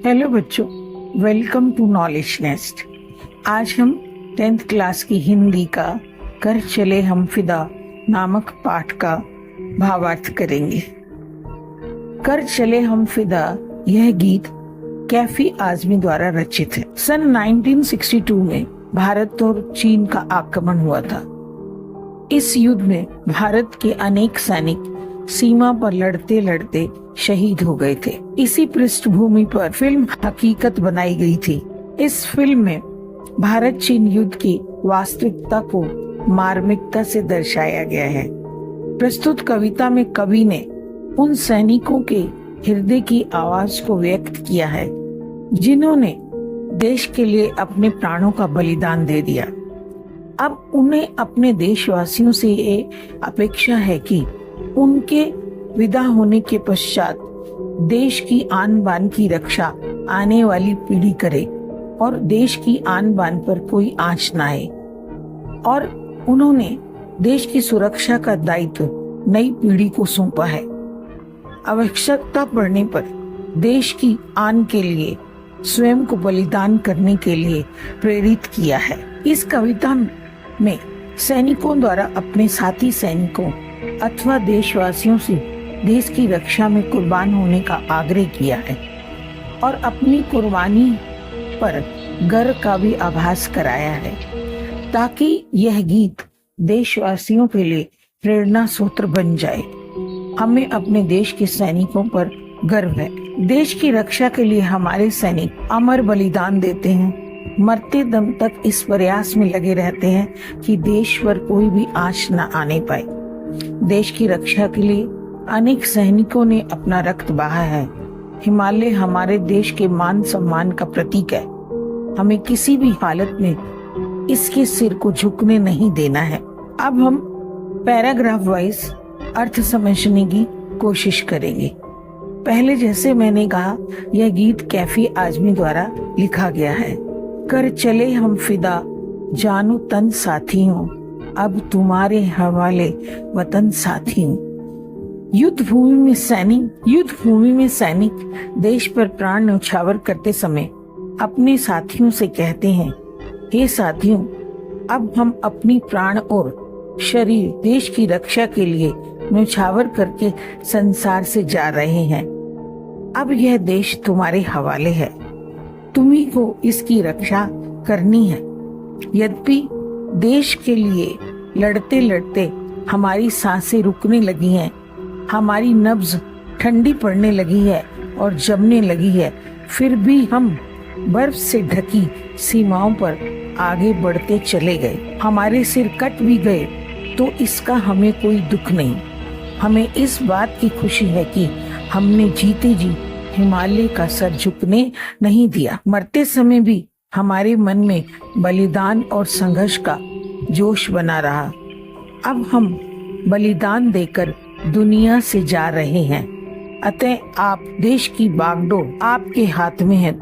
Hello बच्चों, welcome to knowledge nest. आज हम 10th क्लास की हिंदी का कर चले हम फिदा नामक पाठ का भावार्थ करेंगे। कर चले हम फिदा यह गीत कैफी आजमी द्वारा रचित है। सन 1962 में भारत और चीन का आक्रमण हुआ था। इस युद्ध में भारत के अनेक सैनिक सीमा पर लड़ते लड़ते शहीद हो गए थे। इसी पृष्ठभूमि पर फिल्म हकीकत बनाई गई थी। इस फिल्म में भारत चीन युद्ध की वास्तविकता को मार्मिकता से दर्शाया गया है। प्रस्तुत कविता में कवि ने उन सैनिकों के हृदय की आवाज को व्यक्त किया है जिन्होंने देश के लिए अपने प्राणों का बलिदान दे दिया। अब उन्हें अपने देशवासियों से ये अपेक्षा है कि उनके विदा होने के पश्चात देश की आन बान की रक्षा आने वाली पीढ़ी करे और देश की आन बान पर कोई आंच न आए। और उन्होंने देश की सुरक्षा का दायित्व नई पीढ़ी को सौंपा है। आवश्यकता पड़ने पर देश की आन के लिए स्वयं को बलिदान करने के लिए प्रेरित किया है। इस कविता में सैनिकों द्वारा अपने साथी सैनिकों अथवा देशवासियों से देश की रक्षा में कुर्बान होने का आग्रह किया है और अपनी कुर्बानी पर गर्व का भी आभास कराया है, ताकि यह गीत देशवासियों के लिए प्रेरणा सूत्र बन जाए। हमें अपने देश के सैनिकों पर गर्व है। देश की रक्षा के लिए हमारे सैनिक अमर बलिदान देते हैं, मरते दम तक इस प्रयास में लगे रहते हैं कि देश पर कोई भी आंच न आने पाए। देश की रक्षा के लिए अनेक सैनिकों ने अपना रक्त बहा है। हिमालय हमारे देश के मान सम्मान का प्रतीक है। हमें किसी भी हालत में इसके सिर को झुकने नहीं देना है। अब हम पैराग्राफ वाइज अर्थ समझने की कोशिश करेंगे। पहले जैसे मैंने कहा, यह गीत कैफी आजमी द्वारा लिखा गया है। कर चले हम फिदा जानो तन साथियों, अब तुम्हारे हवाले वतन साथियों। युद्ध भूमि में सैनिक देश पर प्राण न्यौछावर करते समय अपने साथियों से कहते हैं, हे साथियों, अब हम अपनी प्राण और शरीर देश की रक्षा के लिए न्यौछावर करके संसार से जा रहे हैं। अब यह देश तुम्हारे हवाले है, तुम्ही को इसकी रक्षा करनी है। यद्यपि देश के लिए लड़ते लड़ते हमारी सांसें रुकने लगी हैं, हमारी नब्ज ठंडी पड़ने लगी है और जमने लगी है, फिर भी हम बर्फ से ढकी सीमाओं पर आगे बढ़ते चले गए। हमारे सिर कट भी गए तो इसका हमें कोई दुख नहीं। हमें इस बात की खुशी है कि हमने जीते जी हिमालय का सर झुकने नहीं दिया। मरते समय भी हमारे मन में बलिदान और संघर्ष का जोश बना रहा। अब हम बलिदान देकर दुनिया से जा रहे हैं, अतः आप देश की बागडोर आपके हाथ में है,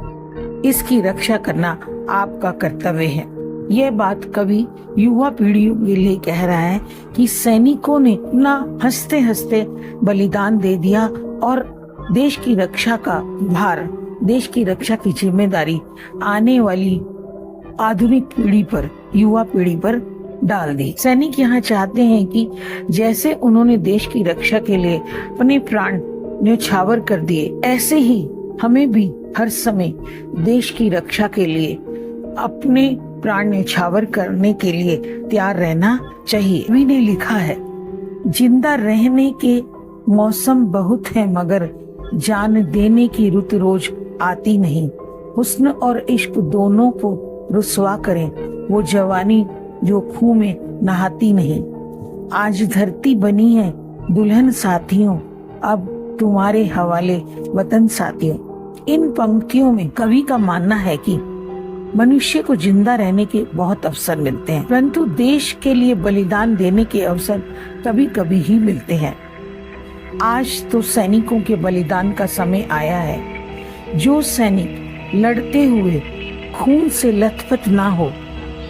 इसकी रक्षा करना आपका कर्तव्य है। यह बात कवि युवा पीढ़ियों के लिए कह रहा है कि सैनिकों ने ना हंसते हंसते बलिदान दे दिया और देश की रक्षा का भार, देश की रक्षा की जिम्मेदारी आने वाली आधुनिक पीढ़ी पर, युवा पीढ़ी पर डाल दी। सैनिक यहाँ चाहते हैं कि जैसे उन्होंने देश की रक्षा के लिए अपने प्राण न्यौछावर कर दिए, ऐसे ही हमें भी हर समय देश की रक्षा के लिए अपने प्राण न्यौछावर करने के लिए तैयार रहना चाहिए। कवि ने लिखा है, जिंदा रहने के मौसम बहुत है मगर जान देने की रुत रोज आती नहीं। हुस्न और इश्क दोनों को रुसवा करें वो जवानी जो खून में नहाती नहीं। आज धरती बनी है दुल्हन साथियों, अब तुम्हारे हवाले वतन साथियों। इन पंक्तियों में कवि का मानना है कि मनुष्य को जिंदा रहने के बहुत अवसर मिलते हैं, परंतु देश के लिए बलिदान देने के अवसर कभी कभी ही मिलते हैं। आज तो सैनिकों के बलिदान का समय आया है। जो सैनिक लड़ते हुए खून से लथपथ ना हो,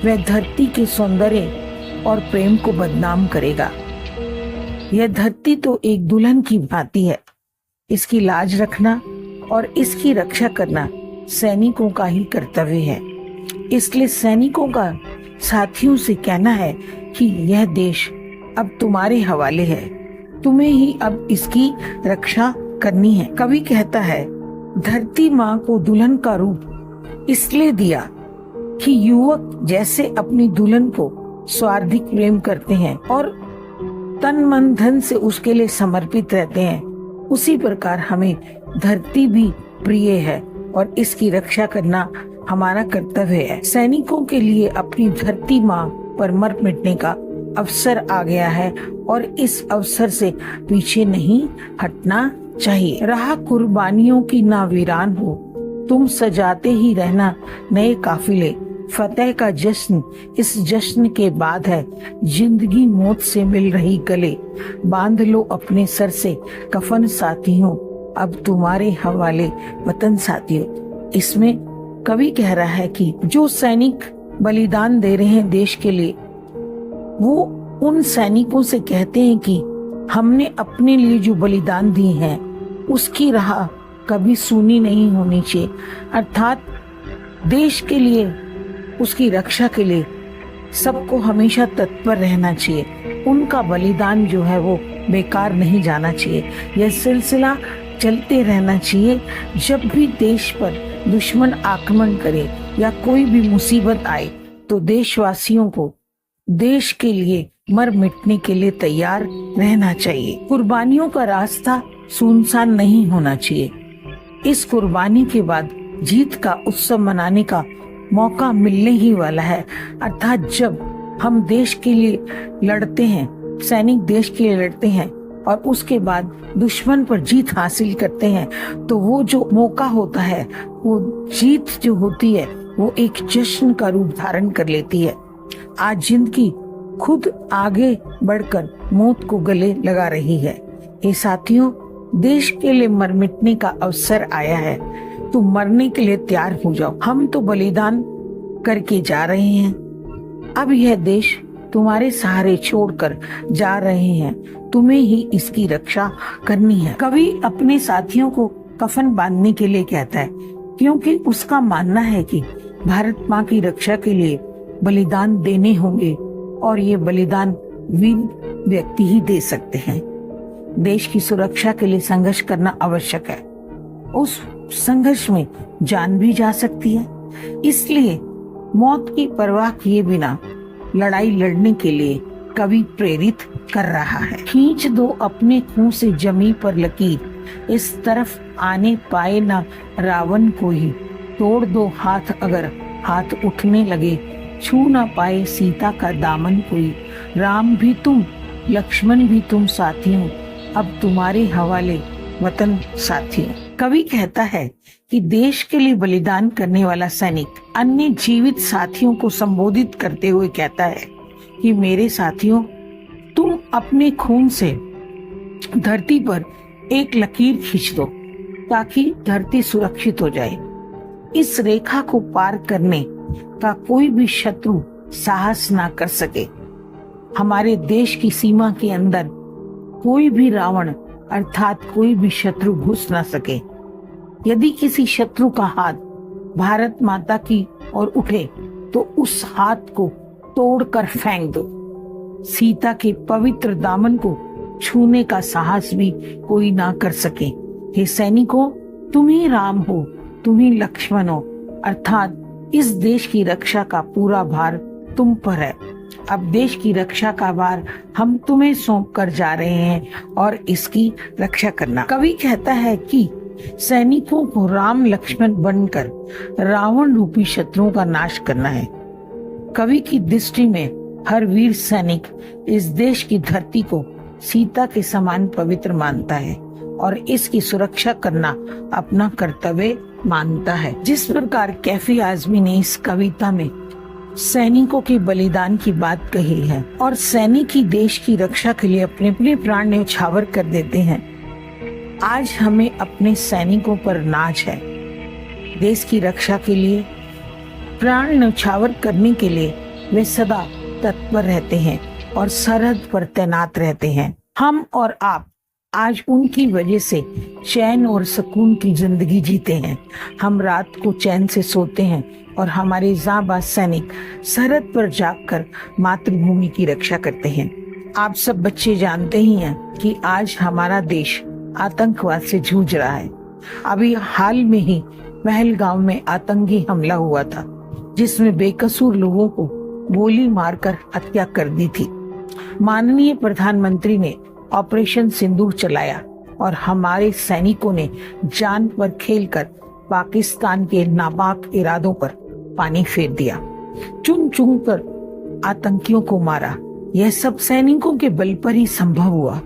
वह धरती के सौंदर्य और प्रेम को बदनाम करेगा। यह धरती तो एक दुल्हन की भांति है। इसकी लाज रखना और इसकी रक्षा करना सैनिकों का ही कर्तव्य है। इसलिए सैनिकों का साथियों से कहना है कि यह देश अब तुम्हारे हवाले है, तुम्हें ही अब इसकी रक्षा करनी है। कवि कहता है, धरती माँ को दुल्हन का रूप इसलिए दिया कि युवक जैसे अपनी दुल्हन को स्वार्थिक प्रेम करते हैं और तन मन धन से उसके लिए समर्पित रहते हैं, उसी प्रकार हमें धरती भी प्रिय है और इसकी रक्षा करना हमारा कर्तव्य है। सैनिकों के लिए अपनी धरती माँ पर मर मिटने का अवसर आ गया है और इस अवसर से पीछे नहीं हटना चाहिए। राह कुर्बानियों की ना वीरान हो, तुम सजाते ही रहना नए काफिले। फतेह का जश्न इस जश्न के बाद है, जिंदगी मौत से मिल रही गले। बांध लो अपने सर से कफन साथियों, अब तुम्हारे हवाले वतन साथियों। इसमें कवि कह रहा है कि जो सैनिक बलिदान दे रहे हैं देश के लिए, वो उन सैनिकों से कहते हैं कि हमने अपने लिए जो बलिदान दिए हैं उसकी राह कभी सूनी नहीं होनी चाहिए। अर्थात देश के लिए, उसकी रक्षा के लिए सबको हमेशा तत्पर रहना चाहिए। उनका बलिदान जो है वो बेकार नहीं जाना चाहिए। यह सिलसिला चलते रहना चाहिए। जब भी देश पर दुश्मन आक्रमण करे या कोई भी मुसीबत आए तो देशवासियों को देश के लिए मर मिटने के लिए तैयार रहना चाहिए। कुर्बानियों का रास्ता सुनसान नहीं होना चाहिए। इस कुर्बानी के बाद जीत का उत्सव मनाने का मौका मिलने ही वाला है। अर्थात जब हम देश के लिए लड़ते हैं, सैनिक देश के लिए लड़ते हैं और उसके बाद दुश्मन पर जीत हासिल करते हैं, तो वो जो मौका होता है, वो जीत जो होती है, वो एक जश्न का रूप धारण कर लेती है। आज जिंदगी खुद आगे बढ़कर मौत को गले लगा रही है। ये साथियों, देश के लिए मर मिटने का अवसर आया है, तो मरने के लिए तैयार हो जाओ। हम तो बलिदान करके जा रहे हैं, अब यह देश तुम्हारे सहारे छोड़कर जा रहे हैं, तुम्हें ही इसकी रक्षा करनी है। कवि अपने साथियों को कफन बांधने के लिए कहता है, क्योंकि उसका मानना है कि भारत माँ की रक्षा के लिए बलिदान देने होंगे और ये बलिदान वीर व्यक्ति ही दे सकते हैं। देश की सुरक्षा के लिए संघर्ष करना आवश्यक है। उस संघर्ष में जान भी जा सकती है, इसलिए मौत की परवाह किए बिना लड़ाई लड़ने के लिए कवि प्रेरित कर रहा है। खींच दो अपने खून से जमी पर लकीर, इस तरफ आने पाए ना रावण कोई। तोड़ दो हाथ अगर हाथ उठने लगे, छू ना पाए सीता का दामन कोई। राम भी तुम, लक्ष्मण भी तुम साथियों, अब तुम्हारे हवाले वतन साथियों। कवि कहता है कि देश के लिए बलिदान करने वाला सैनिक अन्य जीवित साथियों को संबोधित करते हुए कहता है कि मेरे साथियों, तुम अपने खून से धरती पर एक लकीर खींच दो ताकि धरती सुरक्षित हो जाए। इस रेखा को पार करने का कोई भी शत्रु साहस ना कर सके। हमारे देश की सीमा के अंदर कोई भी रावण अर्थात कोई भी शत्रु घुस ना सके। यदि किसी शत्रु का हाथ भारत माता की ओर उठे तो उस हाथ को तोड़कर फेंक दो। सीता के पवित्र दामन को छूने का साहस भी कोई ना कर सके। हे सैनिकों, तुम ही राम हो, तुम ही लक्ष्मण हो, अर्थात इस देश की रक्षा का पूरा भार तुम पर है। अब देश की रक्षा का भार हम तुम्हें सौंप कर जा रहे हैं और इसकी रक्षा करना। कवि कहता है कि सैनिकों को राम लक्ष्मण बनकर रावण रूपी शत्रुओं का नाश करना है। कवि की दृष्टि में हर वीर सैनिक इस देश की धरती को सीता के समान पवित्र मानता है और इसकी सुरक्षा करना अपना कर्तव्य मानता है। जिस प्रकार कैफी आजमी ने इस कविता में सैनिकों के बलिदान की बात कही है और सैनिक ही देश की रक्षा के लिए अपने अपने प्राण न्यौछावर कर देते हैं, आज हमें अपने सैनिकों पर नाज है। देश की रक्षा के लिए प्राण न्यौछावर करने के लिए वे सदा तत्पर रहते हैं और सरहद पर तैनात रहते हैं। हम और आप आज उनकी वजह से चैन और सुकून की जिंदगी जीते हैं। हम रात को चैन से सोते हैं और हमारे जाबाज सैनिक सरहद पर जाकर मातृभूमि की रक्षा करते हैं। आप सब बच्चे जानते ही हैं कि आज हमारा देश आतंकवाद से जूझ रहा है। अभी हाल में ही पहलगाम में आतंकी हमला हुआ था, जिसमें बेकसूर लोगों को गोली मारकर हत्या कर दी थी। माननीय प्रधानमंत्री ने ऑपरेशन सिंदूर चलाया और हमारे सैनिकों ने जान पर खेलकर पाकिस्तान के नापाक इरादों पर पानी फेर दिया। चुन चुन कर आतंकियों को मारा। यह सब सैनिकों के बल पर ही संभव हुआ।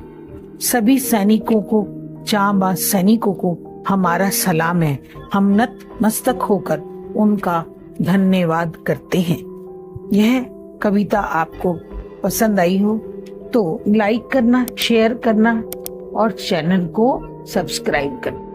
सभी सैनिकों को, जांबाज सैनिकों को हमारा सलाम है। हम नतमस्तक होकर उनका धन्यवाद करते हैं। यह कविता आपको पसंद आई हो तो लाइक करना, शेयर करना और चैनल को सब्सक्राइब करना।